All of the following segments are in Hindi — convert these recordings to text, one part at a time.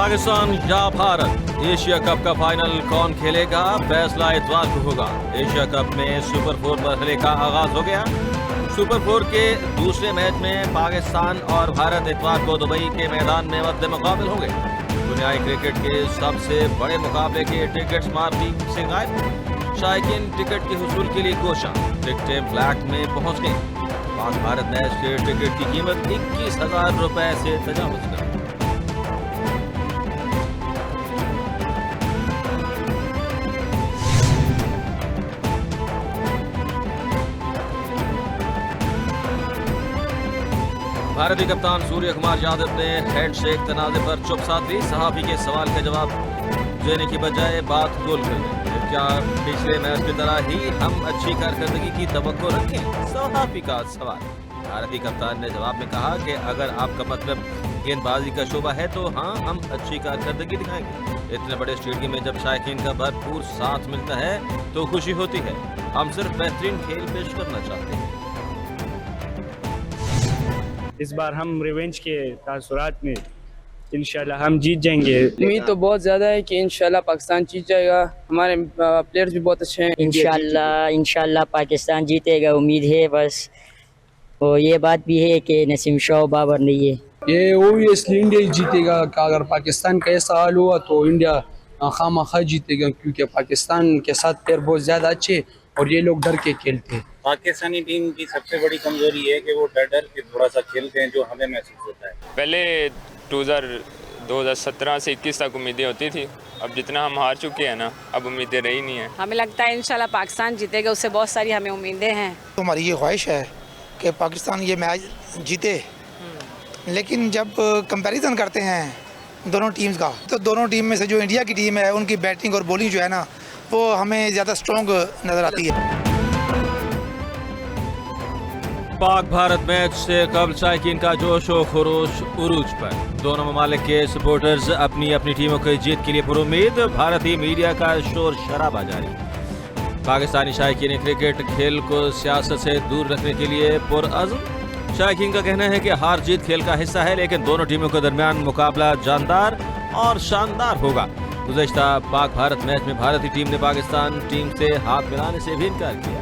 पाकिस्तान या भारत, एशिया कप का फाइनल कौन खेलेगा, फैसला इतवार को होगा। एशिया कप में सुपर 4 मरहले का आगाज हो गया। सुपर 4 के दूसरे मैच में पाकिस्तान और भारत इतवार को दुबई के मैदान में मद्दे मुकाबिल होंगे। दुनियाई क्रिकेट के सबसे बड़े मुकाबले के टिकट्स मार्केट से गायब। शायकीन टिकट के हुसूल के लिए कोशा टिकटें ब्लैक में पहुंच गई। पाक भारत मैच के टिकट की कीमत 21,000 रुपए से तजावुज कर। भारतीय कप्तान सूर्य कुमार यादव ने हैंडशेक तनाज़े पर चुप साध ली। सहाफी के सवाल का जवाब देने की बजाय बात गोल कर दी। क्या पिछले मैच की तरह ही हम अच्छी कारकर्दगी की तवक्को रखें, सहाफी का सवाल। भारतीय कप्तान ने जवाब में कहा कि अगर आपका मतलब गेंदबाजी का शोबा है तो हाँ, हम अच्छी कारकर्दगी दिखाएंगे। इतने बड़े स्टेडियम में जब शायकीन का भरपूर साथ मिलता है तो खुशी होती है। हम सिर्फ बेहतरीन खेल पेश करना चाहते हैं। इस बार हम रिवेंज के तासुरात में इंशाल्लाह हम जीत जाएंगे। उम्मीद तो बहुत ज़्यादा है कि इंशाल्लाह पाकिस्तान जीत जाएगा। हमारे प्लेयर्स भी बहुत अच्छे हैं। इंशाल्लाह पाकिस्तान जीतेगा, उम्मीद है बस। और ये बात भी है कि नसीम शाह बाबर नहीं है। ये ओबियसली इंडिया ही जीतेगा। अगर पाकिस्तान का ऐसा हाल हुआ तो इंडिया खामखा जीतेगा, क्योंकि पाकिस्तान के साथ प्लेयर बहुत ज़्यादा अच्छे और ये लोग डर के खेलते हैं। पाकिस्तानी टीम की सबसे बड़ी कमजोरी है कि वो डर के थोड़ा सा खेलते हैं, जो हमें महसूस होता है। पहले 2017 से 21 तक उम्मीदें होती थी, अब जितना हम हार चुके हैं ना, अब उम्मीदें रही नहीं है। हमें लगता है इंशाल्लाह पाकिस्तान जीतेगा, उससे बहुत सारी हमें उम्मीदें हैं। तो हमारी ये ख्वाहिश है कि पाकिस्तान ये मैच जीते, लेकिन जब कंपैरिजन करते हैं दोनों टीम्स का, तो दोनों टीम में से जो इंडिया की टीम है उनकी बैटिंग और बॉलिंग जो है ना, वो हमें ज़्यादा स्ट्रॉन्ग नज़र आती है। पाक भारत मैच से कबल शायकीन का जोश व खरोश उरूज पर। दोनों ममालिक के सपोर्टर्स अपनी अपनी टीमों की जीत के लिए पुरुम्मीद। भारतीय मीडिया का शोर शराबा जारी। पाकिस्तानी शायकीन क्रिकेट खेल को सियासत से दूर रखने के लिए पुरअज़्म। शायकीन का कहना है कि हार जीत खेल का हिस्सा है, लेकिन दोनों टीमों के दरमियान मुकाबला जानदार और शानदार होगा। गुज़श्ता पाक भारत मैच में भारतीय टीम ने पाकिस्तान टीम से हाथ मिलाने से भी इनकार किया।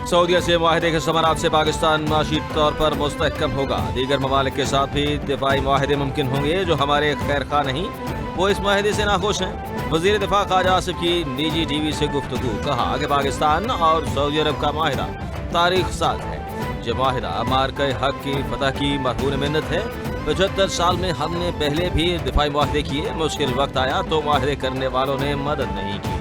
सऊदीया से मुआहदे के समारात से पाकिस्तान माशी तौर पर मुस्तहकम होगा। दीगर ममालिक के साथ भी दिफाई मुआहदे मुमकिन होंगे जो हमारे खैर खा नहीं, वो इस मुआहदे से नाखुश हैं। वज़ीर दिफा ख्वाजा आसिफ की निजी टीवी से गुफ्तगू। कहा कि पाकिस्तान और सऊदी अरब का मुआहदा तारीख साज है। ये मुआहदा मार्के हक की फतह की मरहून मिन्नत है। 75 साल में हमने पहले भी दिफाई मुआहदे किए, मुश्किल वक्त आया तो मुआहदे करने वालों ने मदद नहीं की।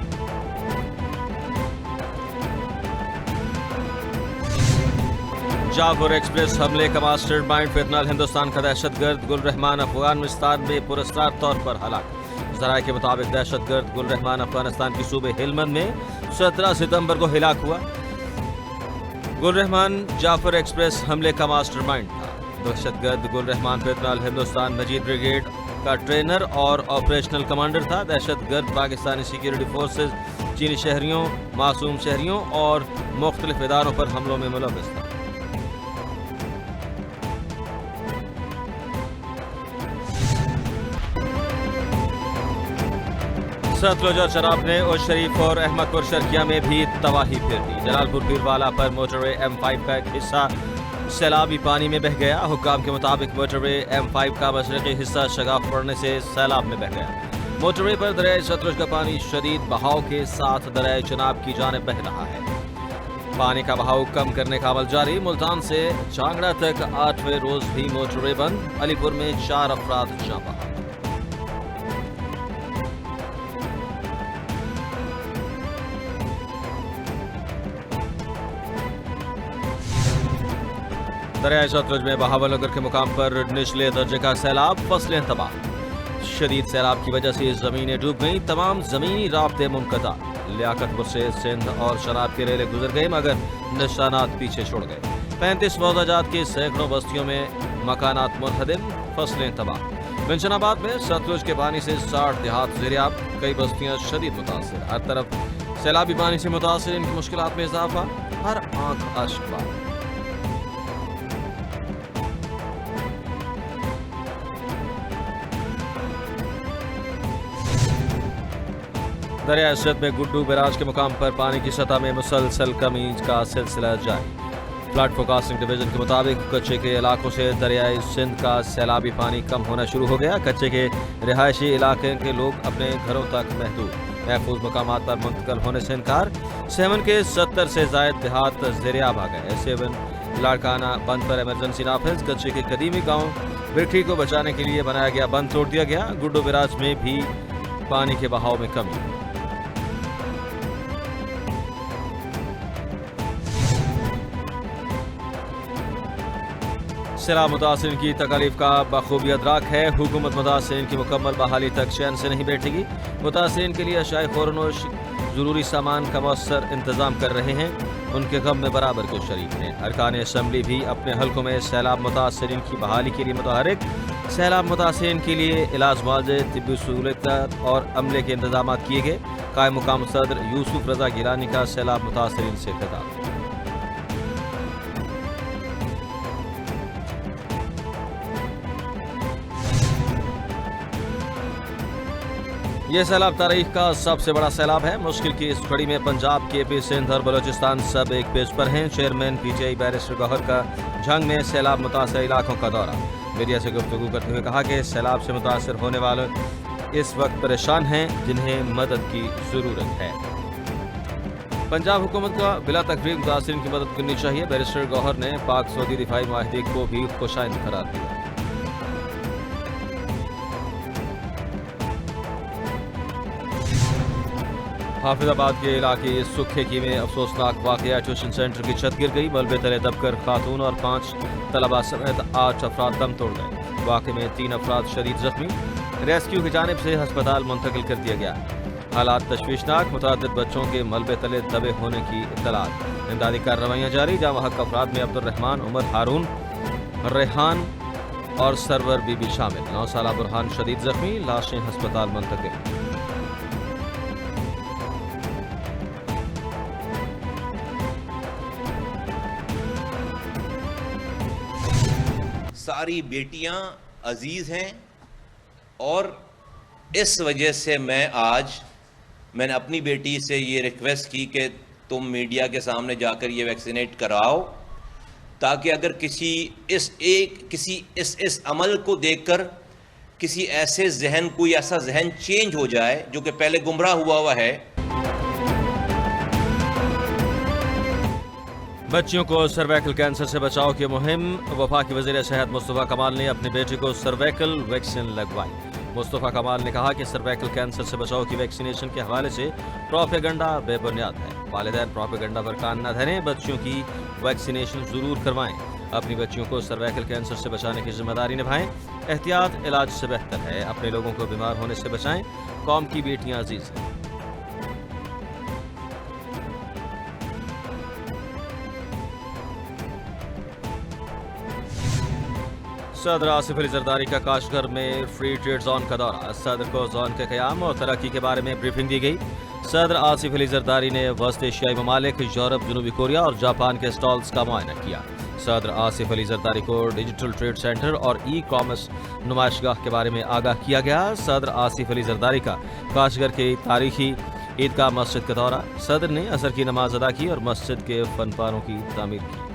जाफर एक्सप्रेस हमले का मास्टरमाइंड फितनाल हिंदुस्तान का दहशतगर्द गुल रहमान अफगानिस्तान में पुरस्कार तौर पर हलाक। ज़राए के मुताबिक दहशतगर्द गुल रहमान अफगानिस्तान की सूबे हिलमंद में 17 सितंबर को हिलाक हुआ। गुल रहमान जाफर एक्सप्रेस हमले का मास्टरमाइंड था। दहशतगर्द गुल रहमान फितनाल हिंदुस्तान मजीद ब्रिगेड का ट्रेनर और ऑपरेशनल कमांडर था। दहशतगर्द पाकिस्तानी सिक्योरिटी फोर्सेज चीनी शहरियों, मासूम शहरियों और मुख्तलिफ इदारों पर हमलों में मुलव्वस था। सतलुज और शराब ने उस शरीफ और अहमदपुर शर्किया में भी तबाही फिर दी। जलालपुर पीरवाला पर मोटरवे M5 का एक हिस्सा सैलाबी पानी में बह गया। हुक्काम के मुताबिक मोटरवे M5 का मशरक़ी हिस्सा शगाफ पड़ने से सैलाब में बह गया। मोटरवे पर दरियाए सतलुज का पानी शदीद बहाव के साथ दरियाए चनाब की जानिब बह रहा है। पानी का बहाव कम करने का अमल जारी। मुल्तान से चांगड़ा तक 8वें रोज भी मोटरवे बंद। अलीपुर में 4 अफराद जाँ बहा। दरियाए सतलुज में बहावलनगर के मुकाम पर निचले दर्जे का सैलाब, फसलें तबाह। शदीद सैलाब की वजह से जमीनें डूब गईं, तमाम जमीनी राब्ते मुनक़ता। लियाकतपुर से सिंध और शराब के रेले गुजर गए मगर निशानात पीछे छोड़ गए। 35 मौजाजात की सैकड़ों बस्तियों में मकानात मुनहदिम, फसलें तबाह। मिंशनाबाद में सतलुज के पानी से 60 देहात ज़ेरियाब, कई बस्तियां शदीद मुतासिर। हर तरफ सैलाबी पानी से मुतासिरीन की मुश्किलात में इजाफा, हर आंख अश्क। दरिया सिंध में गुड्डू बैराज के मुकाम पर पानी की सतह में मुसलसल कमी का सिलसिला जारी। फ्लड फोरकास्टिंग डिवीजन के मुताबिक कच्चे के इलाकों से दरियाई सिंध का सैलाबी पानी कम होना शुरू हो गया। कच्चे के रिहायशी इलाके के लोग अपने घरों तक महदूद, महफूज मकामात पर मुंतकिल होने से इनकार। सेवन के 70 से जायद देहात ज़ेरियाब आ गए। सेवन लाड़काना बंद पर इमरजेंसी नाफिज। कच्चे के कदीमी गाँव बिरठी को बचाने के लिए बनाया गया बंद तोड़ दिया गया। गुड्डू बैराज में भी पानी के बहाव में कमी। सैलाब मुतासिरीन की तकलीफ का बखूबी अदराक है। हुकूमत मुतासिरीन की मुकम्मल बहाली तक चैन से नहीं बैठेगी। मुतासिरीन के लिए अशाए ख़ौरनोश ज़रूरी सामान का मौसर इंतज़ाम कर रहे हैं। उनके गम में बराबर को शरीक हैं। अरकान असम्बली भी अपने हल्कों में सैलाब मुतासिरीन की बहाली के लिए मुतहरिक। सैलाब मुतासिरीन के लिए इलाज, मुआवजे, तिब्बी सहूलत और अमले के इंतजाम किए गए। कायम मुकाम सदर यूसुफ रजा गिलानी का सैलाब मुतासिरीन से खिताब। ये सैलाब तारीख का सबसे बड़ा सैलाब है। मुश्किल की इस घड़ी में पंजाब, केपी, सिंध और बलोचिस्तान सब एक पेज पर हैं। चेयरमैन पीटीआई बैरिस्टर गौहर का झंग में सैलाब मुतासर इलाकों का दौरा। मीडिया से गुफ्तगू करते हुए कहा कि सैलाब से मुतासर होने वाले इस वक्त परेशान हैं, जिन्हें मदद की ज़रूरत है। पंजाब हुकूमत का बिला तकरीर मुतासरीन की मदद करनी चाहिए। बैरिस्टर गौहर ने पाक सऊदी दिफाई माहिदे को भी खुशाइंद करार दिया। हाफिजाबाद के इलाके सुखेकी में अफसोसनाक वाकया। ट्यूशन सेंटर की छत गिर गई। मलबे तले दबकर खातून और 5 तलबा समेत 8 अफराद दम तोड़ गए। वाक़े में 3 अफराद शदीद जख्मी। रेस्क्यू की जानिब से अस्पताल मुंतकिल कर दिया गया। हालात तशवीशनाक। मुतअद्दिद बच्चों के मलबे तले दबे होने की इत्तलात। इमदादी कार्रवाइयाँ जारी। जामहक अफराद में अब्दुर्रहमान, उमर, हारून, रेहान और सरवर बीबी शामिल। 9 साला बुरहान शदीद जख्मी। लाशें अस्पताल मुंतकिल। सारी बेटियां अजीज हैं और इस वजह से मैंने अपनी बेटी से ये रिक्वेस्ट की कि तुम मीडिया के सामने जाकर ये वैक्सीनेट कराओ, ताकि अगर किसी इस अमल को देखकर किसी ऐसे जहन, कोई ऐसा जहन चेंज हो जाए जो कि पहले गुमराह हुआ है। बच्चियों को सर्वाइकल कैंसर से बचाव की मुहिम। वफाकी वज़ीर सेहत मुस्तफ़ा कमाल ने अपने बेटे को सर्वाइकल वैक्सीन लगवाई। मुस्तफ़ा कमाल ने कहा कि सर्वाइकल कैंसर से बचाव की वैक्सीनेशन के हवाले से प्रोपेगेंडा बेबुनियाद है। वालिदैन प्रोपेगेंडा पर कान न धरें, बच्चियों की वैक्सीनेशन ज़रूर करवाएं। अपनी बच्चियों को सर्वाइकल कैंसर से बचाने की जिम्मेदारी निभाएं। एहतियात इलाज से बेहतर है। अपने लोगों को बीमार होने से बचाएं। कौम की बेटियां अजीज हैं। सदर आसिफ अली जरदारी का काशगर में फ्री ट्रेड जोन का दौरा। सदर को जोन के क़याम और तरक्की के बारे में ब्रीफिंग दी गई। सदर आसिफ अली जरदारी ने वस्त एशियाई ममालिक, यूरोप, जनूबी कोरिया और जापान के स्टॉल्स का मुआयना किया। सदर आसिफ अली जरदारी को डिजिटल ट्रेड सेंटर और ई कॉमर्स नुमाइशगाह के बारे में आगाह किया गया। सदर आसिफ अली जरदारी का काशगर के तारीखी ईदगाह मस्जिद का दौरा। सदर ने असर की नमाज अदा की और मस्जिद के फनपारों की तामीर की।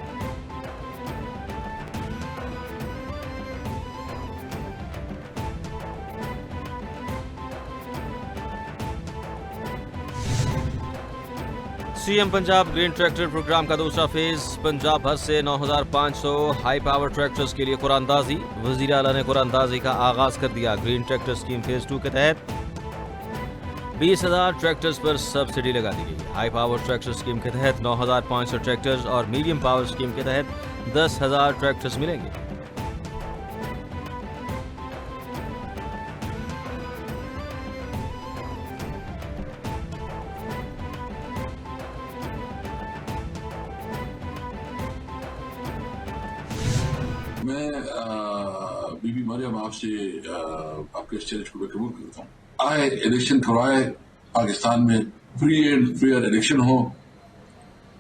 CM Punjab green tractor program का दूसरा फेज। पंजाब भर से 9,500 हाई पावर ट्रैक्टर्स के लिए कुरानदाजी। वज़ीर आला ने कुरानदाजी का आगाज कर दिया। ग्रीन ट्रैक्टर स्कीम फेज 2 के तहत 20,000 ट्रैक्टर्स पर सब्सिडी लगा दी गई। हाई पावर ट्रैक्टर स्कीम के तहत 9,500 ट्रैक्टर्स और मीडियम पावर स्कीम के तहत 10,000 ट्रैक्टर्स मिलेंगे। मैं बीबी मरियम आपसे आपके इस चैलेंज को मैं कबूल करता हूँ। आए इलेक्शन करवाए पाकिस्तान में फ्री एंड फेयर इलेक्शन हो,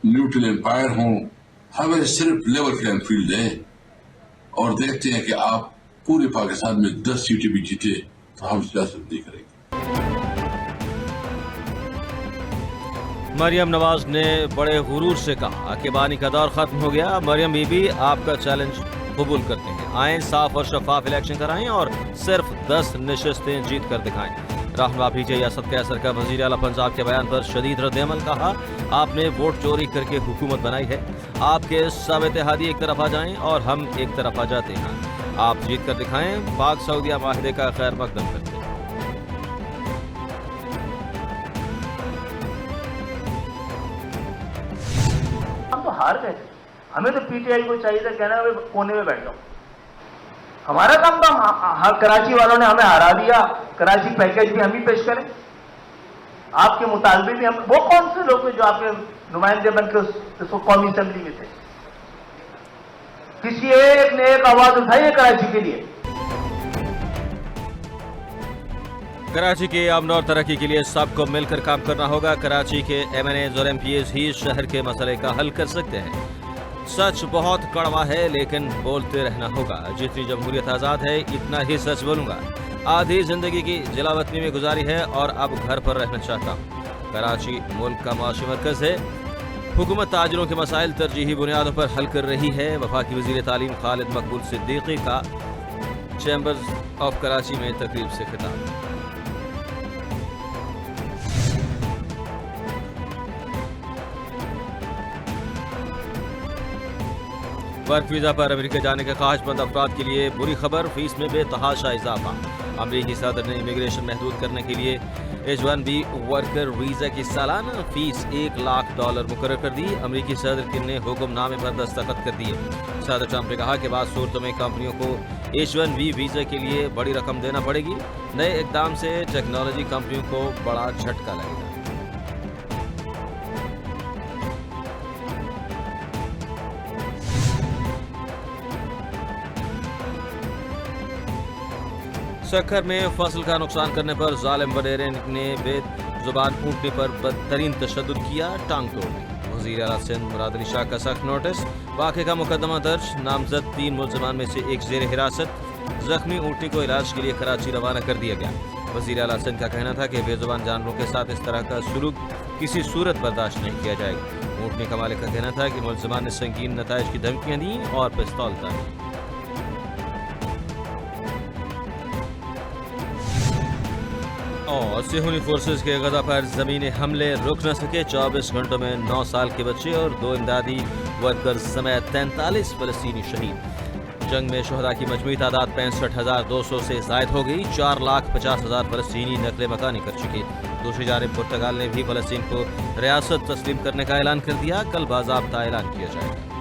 न्यूट्रल एम्पायर हो, हमें सिर्फ लेवल प्लेइंग फील्ड है और देखते हैं कि आप पूरे पाकिस्तान में 10 सीटें भी जीते तो हम सियासत नहीं करेंगे। मरियम नवाज ने बड़े गुरूर से कहा कि बानी का दौर खत्म हो गया। मरियम बीबी आपका चैलेंज कबूल करते हैं, आए साफ और शफाफ इलेक्शन कराएं और सिर्फ 10 नशिस्तें जीत कर दिखाएं। रहनुमा पीजे असद कैसर का वज़ीर आला पंजाब के बयान पर शदीद रद्द-ए-अमल। कहा आपने वोट चोरी करके हुकूमत बनाई है, आपके सब इत्तेहादी एक तरफ आ जाएं और हम एक तरफ आ जाते हैं, आप जीत कर दिखाएं। पाक सऊदिया माहिदे का खैर मकदम करते हैं। हम तो हार गए थे, हमें तो पीटीआई को चाहिए था कहना भाई कोने में बैठ जाओ। हमारा काम था, कराची वालों ने हमें हरा दिया, कराची पैकेज भी हम ही पेश करें, आपके मुतालबे भी हम। वो कौन से लोग हैं जो आपके नुमाइंदे बनकर कौमी असेंबली में थे? किसी एक ने एक आवाज उठाई है कराची के लिए? कराची के अमन और तरक्की के लिए सबको मिलकर काम करना होगा। कराची के MNAs और MPs ही शहर के मसले का हल कर सकते हैं। सच बहुत कड़वा है लेकिन बोलते रहना होगा। जितनी जमहूरियत आज़ाद है इतना ही सच बोलूंगा। आधी जिंदगी की जिलावतनी में गुजारी है और अब घर पर रहना चाहता हूँ। कराची मुल्क का माशी मरकज है। हुकूमत ताजरों के मसाइल तरजीही बुनियादों पर हल कर रही है। वफाकी वज़ीर तालीम खालिद मकबूल सिद्दीकी का चैम्बर्स ऑफ कराची में तकरीब से खिताब। वर्क वीज़ा पर अमेरिका जाने के ख्वाहिशमंद अफराद के लिए बुरी खबर, फीस में बेतहाशा इजाफा। अमेरिकी सदर ने इमिग्रेशन महदूद करने के लिए H-1B वर्कर वीज़ा की सालाना फीस $1 लाख मुकर्रर कर दी। अमेरिकी सदर ने हुक्मनामे पर दस्तखत कर दिए। सदर ट्रंप ने कहा कि बाद सूरतों में कंपनियों को H-1B वीज़ा के लिए बड़ी रकम देना पड़ेगी। नए इकदाम से टेक्नोलॉजी कंपनियों को बड़ा झटका लगेगा। सक्खर में फसल का नुकसान करने पर जालिम वडेरे ने बेजुबान ऊँटने पर बदतरीन तशद्दुद किया, टांग तोड़ दी। वज़ीर आला सिंध मुराद अली शाह का सख्त नोटिस। वाक़े का मुकदमा दर्ज। नामजद 3 मुल्ज़िमान में से एक ज़ेर हिरासत। जख्मी ऊँटनी को इलाज के लिए कराची रवाना कर दिया गया। वज़ीर आला सिंध का कहना था कि बेजुबान जानवरों के साथ इस तरह का सलूक किसी सूरत बर्दाश्त नहीं किया जाएगा। ऊँटनी का मालिक का कहना था कि मुल्ज़िमान ने संगीन नताइज की धमकियाँ दी और पिस्तौल तानी। और सिहूनी फोर्सेस के गजा पर ज़मीनी हमले रुक न सके। 24 घंटों में 9 साल के बच्चे और 2 इमदादी वर्कर्स समेत 43 फ़लस्तीनी शहीद। जंग में शुहदा की मजमूई तादाद 65,200 से ज़ायद हो गई। 4,50,000 फ़लस्तीनी नकले मकानी कर चुके। दूसरी जानिब पुर्तगाल ने भी फ़लस्तीन को रियासत तस्लीम करने का ऐलान कर दिया। कल बाज़ाब्ता ऐलान किया जाएगा।